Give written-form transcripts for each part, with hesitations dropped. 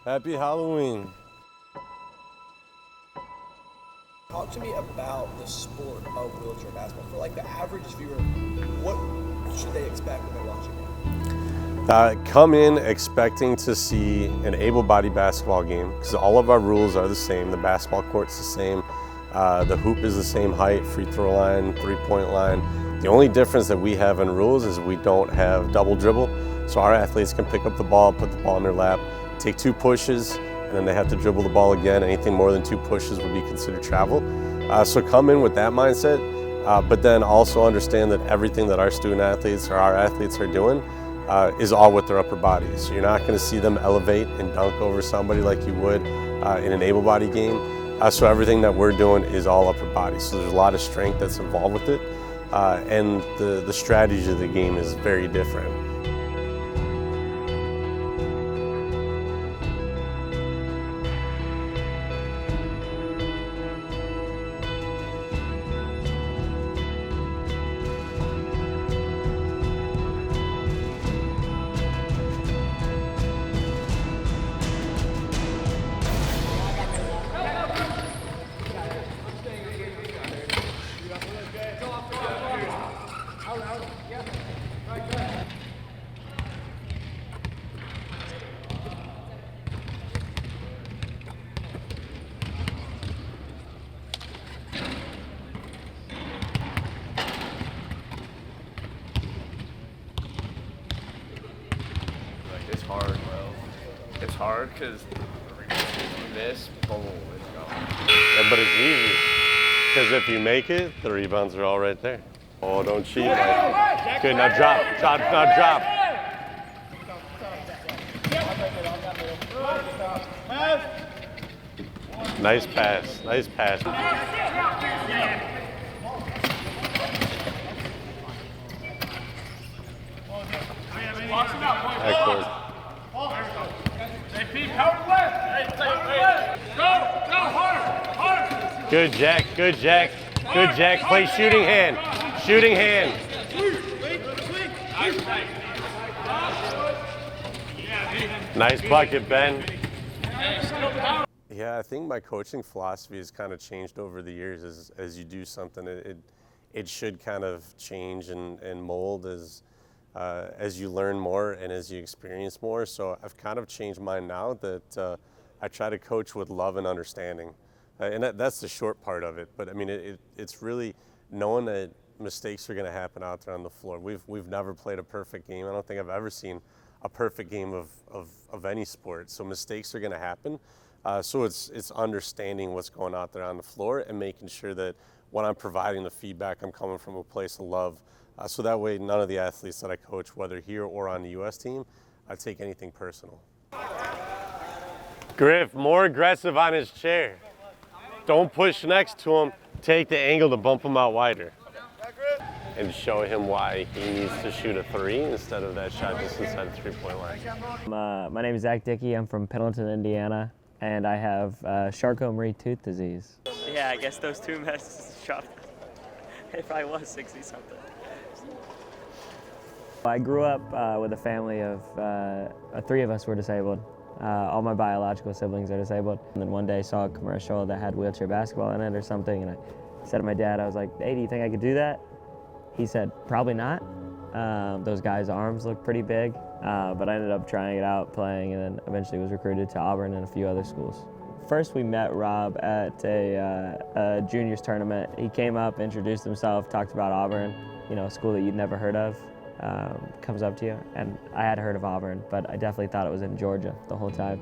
Happy Halloween. Talk to me about the sport of wheelchair basketball. For like the average viewer, what should they expect when they're watching it? Come in expecting to see an able-bodied basketball game because all of our rules are the same. The basketball court's the same. The hoop is the same height, free throw line, three-point line. The only difference that we have in rules is we don't have double dribble. So our athletes can pick up the ball, put the ball in their lap, take 2 pushes, and then they have to dribble the ball again. Anything more than 2 pushes would be considered travel. So come in with that mindset, but then also understand that everything that our student athletes or our athletes are doing is all with their upper body. So you're not going to see them elevate and dunk over somebody like you would in an able-bodied game. So everything that we're doing is all upper body. So there's a lot of strength that's involved with it, and the strategy of the game is very different. It's hard, bro. It's hard because this, boom, it's going. Yeah, but it's easy because if you make it, the rebounds are all right there. Oh, don't cheat, Mike. Good, now drop, now drop. Nice pass, nice pass. Excellent. Good Jack, good Jack, good Jack. Play shooting hand, shooting hand. Nice bucket, Ben. Yeah, I think my coaching philosophy has kind of changed over the years. As you do something, it should kind of change and mold as you learn more and as you experience more. So I've kind of changed mine now that I try to coach with love and understanding. And that's the short part of it. But I mean, it's really knowing that mistakes are going to happen out there on the floor. We've never played a perfect game. I don't think I've ever seen a perfect game of any sport. So mistakes are going to happen. So it's understanding what's going out there on the floor and making sure that when I'm providing the feedback, I'm coming from a place of love. So that way, none of the athletes that I coach, whether here or on the U.S. team, I take anything personal. Griff, more aggressive on his chair. Don't push next to him. Take the angle to bump him out wider. And show him why he needs to shoot a 3 instead of that shot just inside the 3-point line. My name is Zach Dickey. I'm from Pendleton, Indiana, and I have Charcot-Marie tooth disease. Yeah, I guess those 2 messes shot. It probably was 60-something. I grew up with a family of 3 of us were disabled. All my biological siblings are disabled. And then one day I saw a commercial that had wheelchair basketball in it or something, and I said to my dad, I was like, hey, do you think I could do that? He said, probably not. Those guys' arms look pretty big, but I ended up trying it out, playing, and then eventually was recruited to Auburn and a few other schools. First we met Rob at a juniors tournament. He came up, introduced himself, talked about Auburn, a school that you'd never heard of. Comes up to you, and I had heard of Auburn, but I definitely thought it was in Georgia the whole time.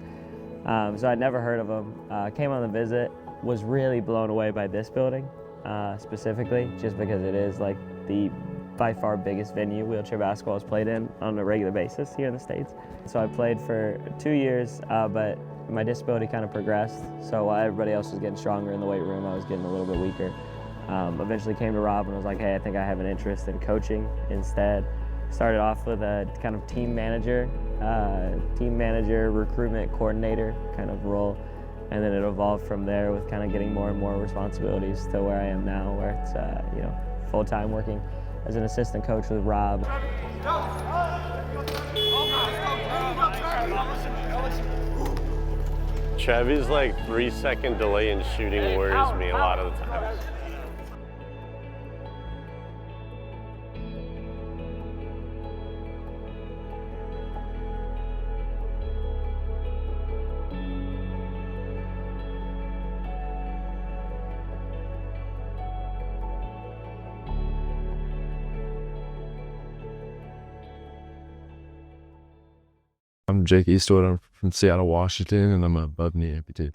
So I'd never heard of him. Came on the visit, was really blown away by this building specifically, just because it is like the by far biggest venue wheelchair basketball is played in on a regular basis here in the States. So I played for 2 years, but my disability kind of progressed. So while everybody else was getting stronger in the weight room, I was getting a little bit weaker. Eventually came to Rob and was like, hey, I think I have an interest in coaching instead. Started off with a kind of team manager, recruitment coordinator kind of role, and then it evolved from there with kind of getting more and more responsibilities to where I am now, where it's full-time working as an assistant coach with Rob. Trevor's like 3-second delay in shooting worries me a lot of the time. I'm Jake Eastwood. I'm from Seattle, Washington, and I'm a above knee amputee.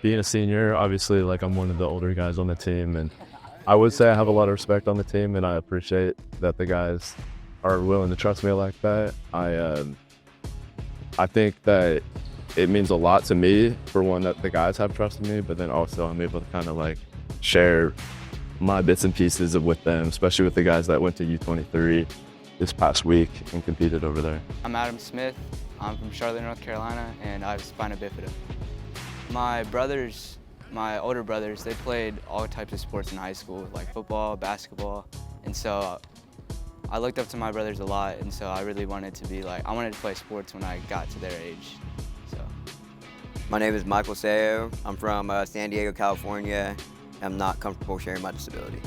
Being a senior, obviously, like I'm one of the older guys on the team, and I would say I have a lot of respect on the team, and I appreciate that the guys are willing to trust me like that. I think that it means a lot to me, for one, that the guys have trusted me, but then also I'm able to kind of like share my bits and pieces with them, especially with the guys that went to U23 this past week and competed over there. I'm Adam Smith. I'm from Charlotte, North Carolina, and I have spina bifida. My older brothers, they played all types of sports in high school, like football, basketball, and so I looked up to my brothers a lot, and so I really wanted to play sports when I got to their age. So. My name is Michael Sayo. I'm from San Diego, California. I'm not comfortable sharing my disability.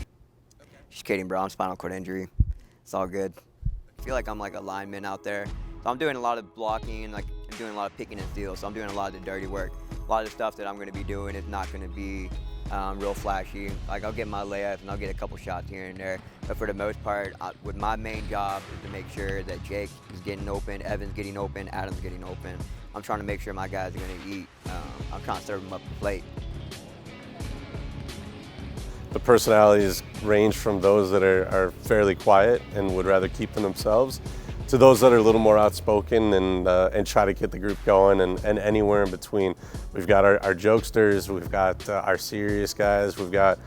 Just kidding, bro. I'm spinal cord injury. It's all good. I feel like I'm like a lineman out there. So I'm doing a lot of blocking, and like I'm doing a lot of picking and steals. So I'm doing a lot of the dirty work. A lot of the stuff that I'm going to be doing is not going to be real flashy. Like I'll get my layups and I'll get a couple shots here and there. But for the most part, with my main job is to make sure that Jake is getting open, Evan's getting open, Adam's getting open. I'm trying to make sure my guys are going to eat. I'm trying to serve them up the plate. The personalities range from those that are fairly quiet and would rather keep to themselves, to those that are a little more outspoken and try to get the group going, and anywhere in between. We've got our jokesters, we've got our serious guys, we've got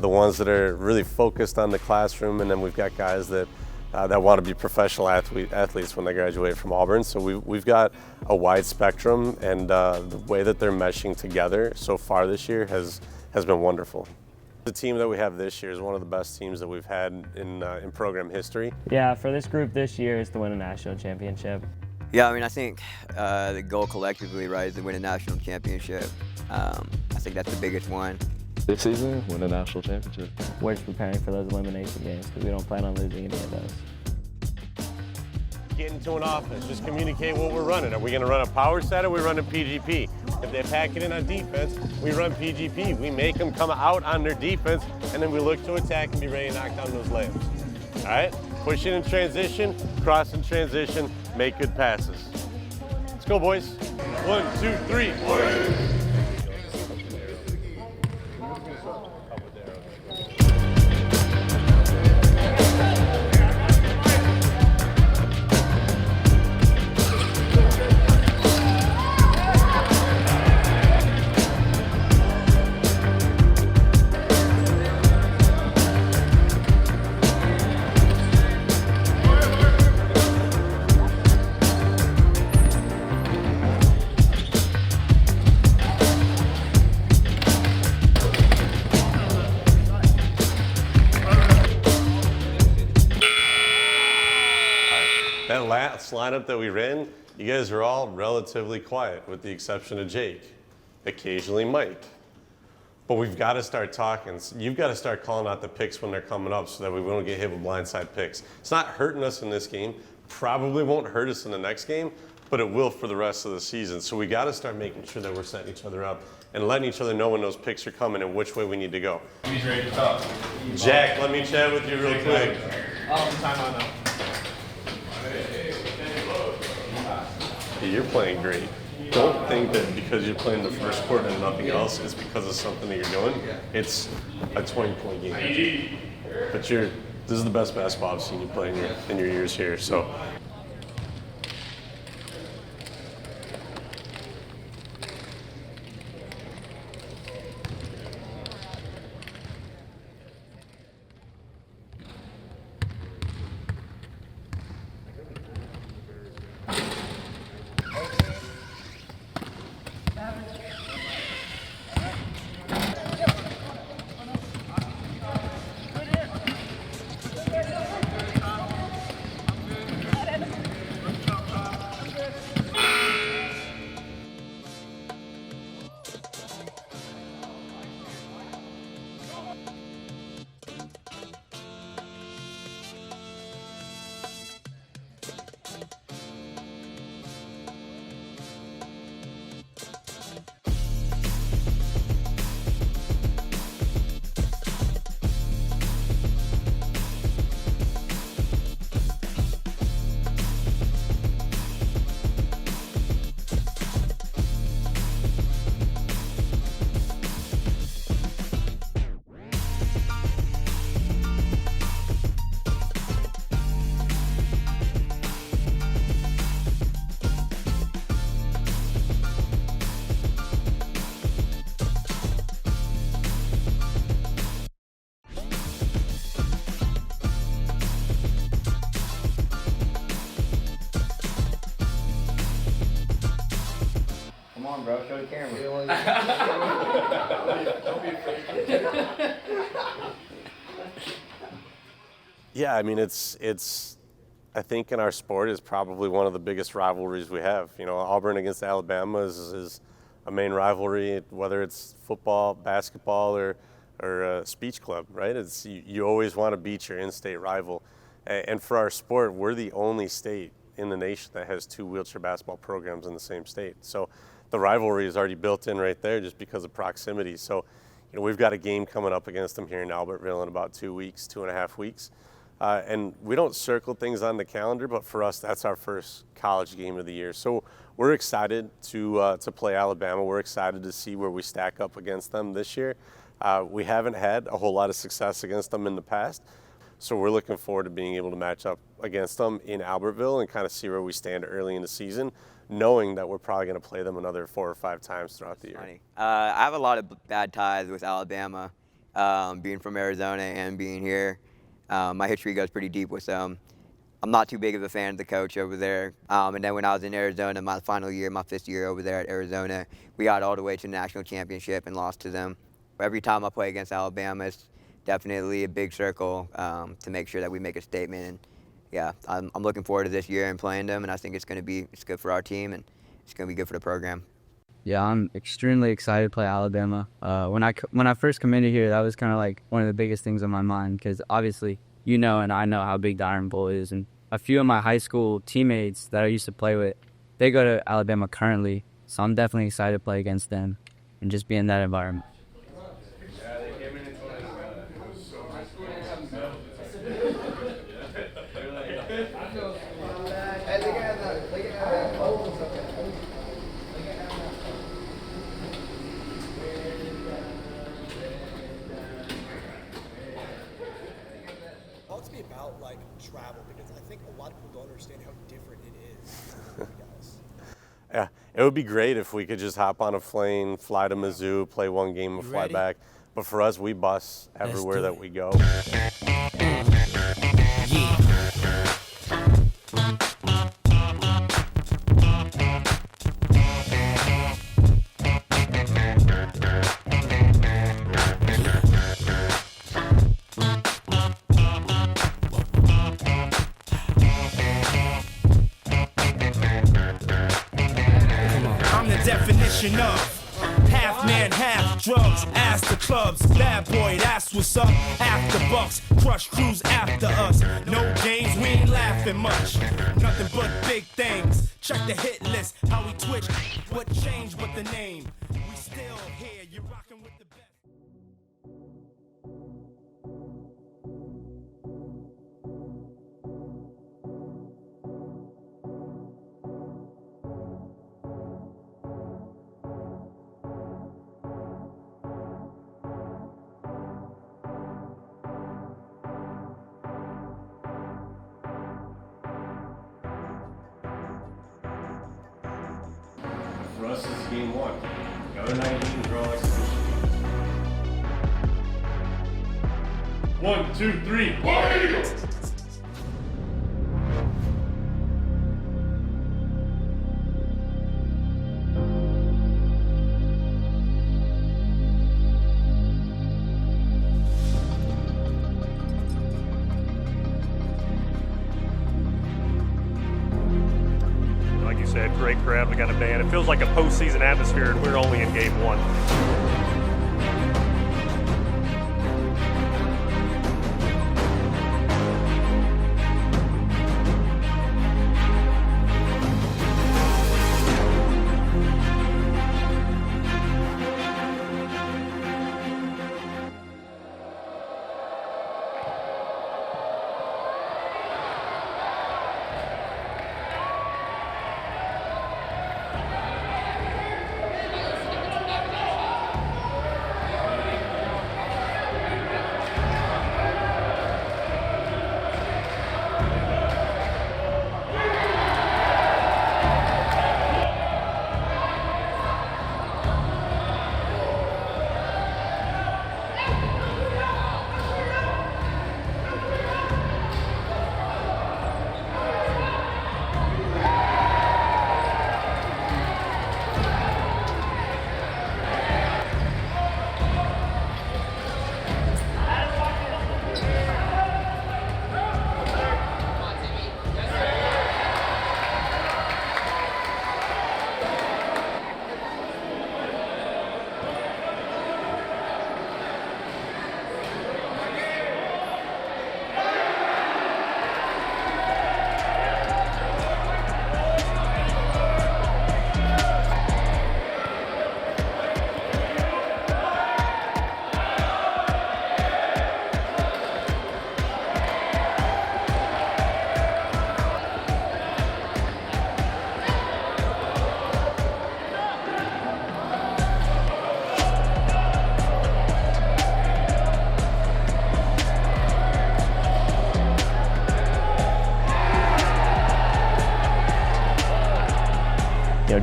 the ones that are really focused on the classroom, and then we've got guys that want to be professional athletes when they graduate from Auburn. So we've got a wide spectrum, and the way that they're meshing together so far this year has been wonderful. The team that we have this year is one of the best teams that we've had in program history. Yeah, for this group this year is to win a national championship. Yeah, I mean, I think the goal collectively, right, is to win a national championship. I think that's the biggest one. This season, win a national championship. We're just preparing for those elimination games because we don't plan on losing any of those. Get into an offense, just communicate what we're running. Are we going to run a power set, or are we running PGP? If they pack it in on defense, we run PGP. We make them come out on their defense, and then we look to attack and be ready to knock down those layups. All right? Push it in transition, cross in transition, make good passes. Let's go, boys. 1, 2, 3, 4. That last lineup that we ran, you guys are all relatively quiet with the exception of Jake, occasionally Mike. But we've got to start talking. You've got to start calling out the picks when they're coming up so that we don't get hit with blindside picks. It's not hurting us in this game, probably won't hurt us in the next game, but it will for the rest of the season. So we got to start making sure that we're setting each other up and letting each other know when those picks are coming and which way we need to go. He's ready to talk. Jack, let me chat with you real quick. Time on now. You're playing great. Don't think that because you're playing the first quarter and nothing else is because of something that you're doing. It's a 20-point game. But this is the best basketball I've seen you play in your years here. So. bro. Show the camera. Don't be afraid. Yeah, I mean, it's I think in our sport is probably one of the biggest rivalries we have. You know, Auburn against Alabama is a main rivalry, whether it's football, basketball, or speech club, right? It's you always want to beat your in-state rival. And for our sport, we're the only state in the nation that has two wheelchair basketball programs in the same state. So the rivalry is already built in right there just because of proximity. So, you know, we've got a game coming up against them here in Albertville in about 2 weeks, 2.5 weeks. And we don't circle things on the calendar, but for us, that's our first college game of the year. So we're excited to play Alabama. We're excited to see where we stack up against them this year. We haven't had a whole lot of success against them in the past, so we're looking forward to being able to match up against them in Albertville and kind of see where we stand early in the season, knowing that we're probably going to play them another 4 or 5 times throughout the year. Funny. I have a lot of bad ties with Alabama, being from Arizona and being here. My history goes pretty deep with them. I'm not too big of a fan of the coach over there. And then when I was in Arizona, my final year, my 5th year over there at Arizona, we got all the way to the national championship and lost to them. Every time I play against Alabama, it's definitely a big circle to make sure that we make a statement. And yeah, I'm looking forward to this year and playing them, and I think it's good for our team and it's going to be good for the program. Yeah, I'm extremely excited to play Alabama. When I first committed here, that was kind of like one of the biggest things on my mind because obviously you know and I know how big the Iron Bowl is. And a few of my high school teammates that I used to play with, they go to Alabama currently. So I'm definitely excited to play against them and just be in that environment. Talk to me about like travel because I think a lot of people don't understand how different it is for you guys. Yeah, it would be great if we could just hop on a plane, fly to Mizzou, play one game, and fly back. But for us, we bus everywhere that we go. Definition of half man, half drugs. Ask the clubs, bad boy, that's what's up. After bucks, crush crews after us. No games, we ain't laughing much. Nothing but big things. Check the hit list, how we twitch. What changed but the name? We still here, you're rocking with the best. For us, this is game 1. The other 9 games are all exhibition. 1, 2, 3, War Eagles! Like you said, great crowd. We got a band. It feels like a postseason atmosphere, and we're only in game 1.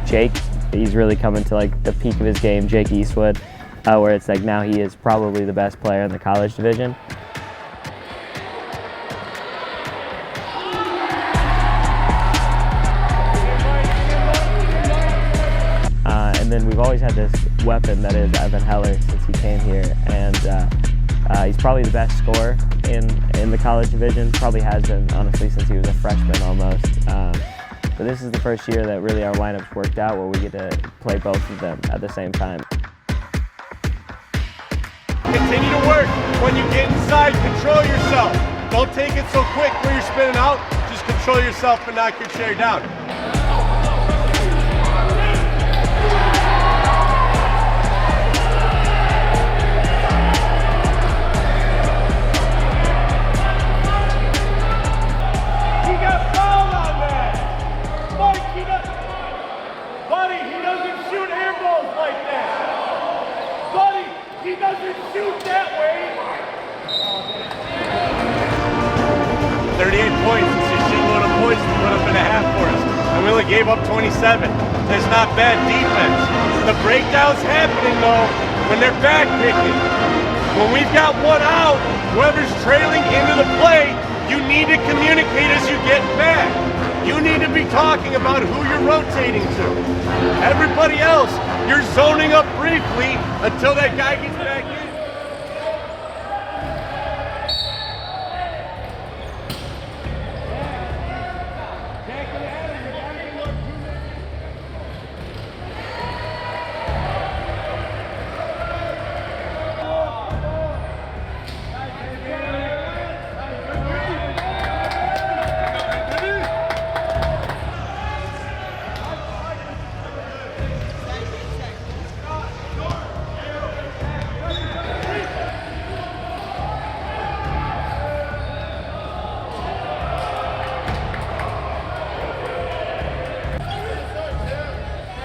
Jake, he's really coming to like the peak of his game, Jake Eastwood, where it's like now he is probably the best player in the college division. And then we've always had this weapon that is Evan Heller since he came here, and he's probably the best scorer in the college division, probably has been honestly since he was a freshman almost. But this is the first year that really our lineups worked out where we get to play both of them at the same time. Continue to work. When you get inside, control yourself. Don't take it so quick where you're spinning out. Just control yourself and knock your chair down. He doesn't shoot that way. 38 points. It's a shitload of points to put up in a half for us. And we only gave up 27. That's not bad defense. The breakdown's happening though when they're back picking. When we've got one out, whoever's trailing into the play, you need to communicate as you get back. You need to be talking about who you're rotating to. Everybody else, you're zoning up briefly until that guy gets back in.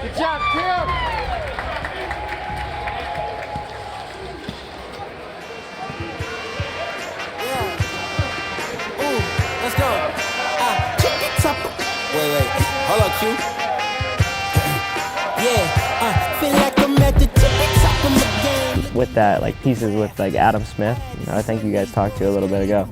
Good job, Tim. Yeah. Ooh, let's go. Wait. Hold on, Q. Yeah, feel like I'm at the top of my game. With that, like pieces with like Adam Smith, I think you guys talked to a little bit ago.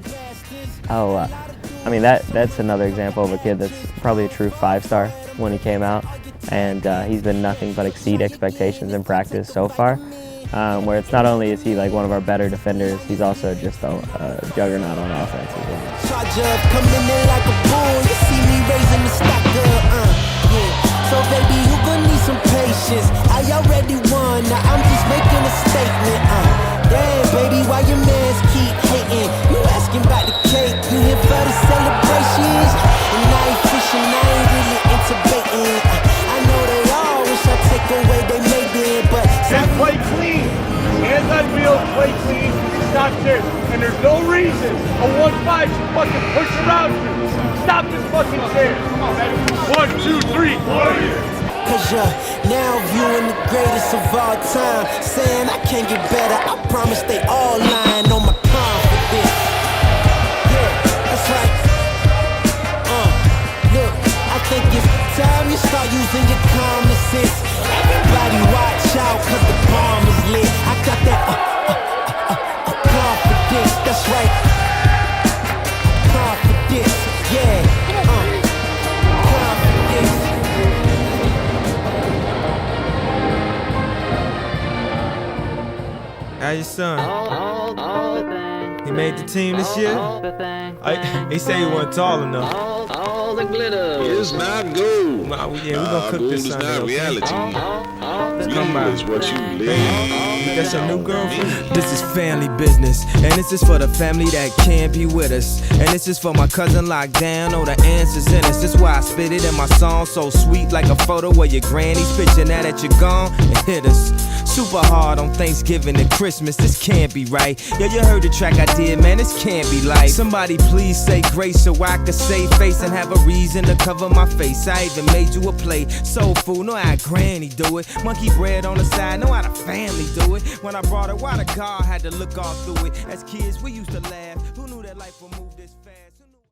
I mean that's another example of a kid that's probably a true 5-star when he came out, and he's been nothing but exceed expectations in practice so far. Where it's not only is he like one of our better defenders, he's also just a juggernaut on offense as well. Charge up, coming in like a bull. You see me raising the stock up, yeah. So baby, you gon' need some patience. I already won, now I'm just making a statement, Damn, baby, why your mans keep hating? You asking about the cake, you here for the celebrations. And I ain't fishing, I ain't really into baiting. I know they all wish I take away they made it, but just play clean. Hands on wheels, play clean, stop chairs. And there's no reason a 1-5 should fucking push around you. Stop this fucking chair. 1, 2, 3, warrior. Cause you're now viewing the greatest of all time, saying I can't get better, I promise they all lying on my confidence. Yeah, that's right. Look, I think it's time you start using your common sense. Everybody watch out, cause the bomb is lit. I got that confidence, that's right. Confidence, yeah. Confidence. How's your son? He made the team this year? He said he wasn't tall enough. All the glitter is not gold. Yeah, we gonna cook this Sunday. Not reality. Real is what you live. You got your new girlfriend? This is family business, and this is for the family that can't be with us. And this is for my cousin locked down, oh the answer's in us. That's why I spit it in my song, so sweet like a photo of your granny's picture. Now that you're gone, it hit us super hard on Thanksgiving and Christmas. This can't be right. Yo, you heard the track I did, man, this can't be life. Somebody please say grace so I could save face and have a reason to cover my face. I even made you a plate. Soul food, know how granny do it. Monkey bread on the side, know how the family do it. When I brought it, why the God had to look all through it. As kids, we used to laugh. Who knew that life would move this fast?